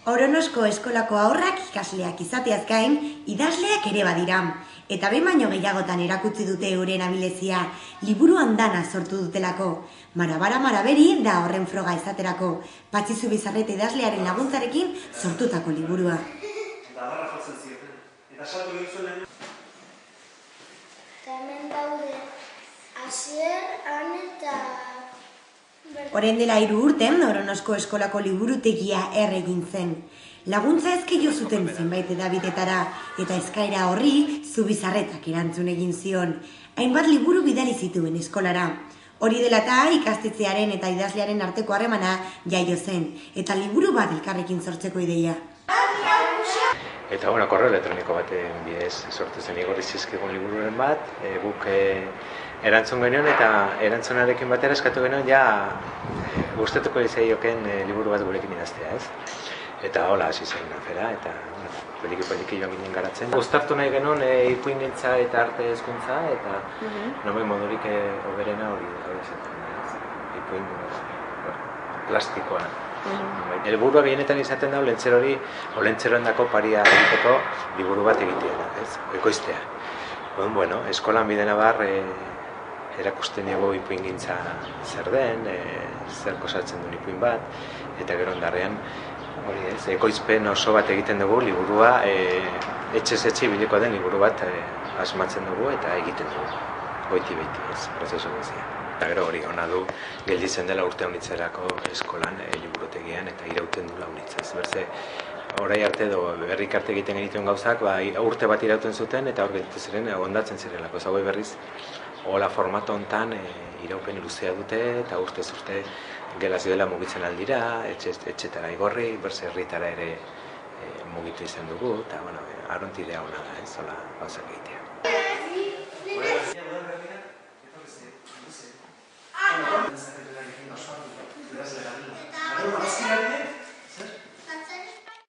Oronosko eskolako haurrak ikasleak izateaz gain, idazleak ere badira. Eta behin baino gehiagotan erakutsi dute euren abilezia, liburu andana sortu dutelako. Marabara Maraberi da horren froga izaterako, Patxi Zubizarreta idazlearen laguntzarekin sortutako liburua. Hemen daude, Asier, Ane eta... Orain dela 3 urte, Oronosko eskolako liburutegia egin zen. Laguntza eske zuten zenbait edabidetara, eta eskaera horri Zubizarretak erantzun egin zion. Hainbat liburu bidali zituen eskolara. Hori dela eta ikastetxearen eta idazlearen arteko harremana jaio zen, eta liburu bat elkarrekin sortzeko ideia. Eta korreo elektroniko baten bidez sortu zen igorri zizkigun libururen bat, guk erantzun genuen eta erantzunarekin batera eskatu genuen gustatuko izaioken liburu bat gurekin idaztea, ez? Eta hola hasi zen afera, eta poliki joan ginen garatzen. Uztartu nahi genuen ipuingintza eta arte hezkuntza, eta nomen modurik hoberena hori zen. Ipuin plastikoa. Helburua gehienetan izaten da olentzeroendako paria egiteko liburu bat egitea, ez? Ekoiztea. Eskolan bidena bar erakusten dugu ipuingintza zer den, zer kosatzen duen ipuin bat, eta gero ondarrean ekoizpen oso bat egiten dugu liburua, etxez etxe ibiliko den liburu bat asmatzen dugu eta egiten dugu. Goiti-beiti, ez, prozesu guzia. Eta gero hori hona du, gelditzen dela urte honitzerako eskolan liburutegian eta irauten du launitzez. Berze, orai arte edo berrik arte egiten genituen gauzak, urte bat irauten zuten eta hor gelditu ziren ondatzen zirelako. Zagoi berriz, hola formato hontan iraupen luzea dute eta urtez urte gelaz dela mugitzen aldira, etxetara igorri, berze herritara ere mugitu izan dugu, eta arontidea hona da, ez, hola gauzak egitea.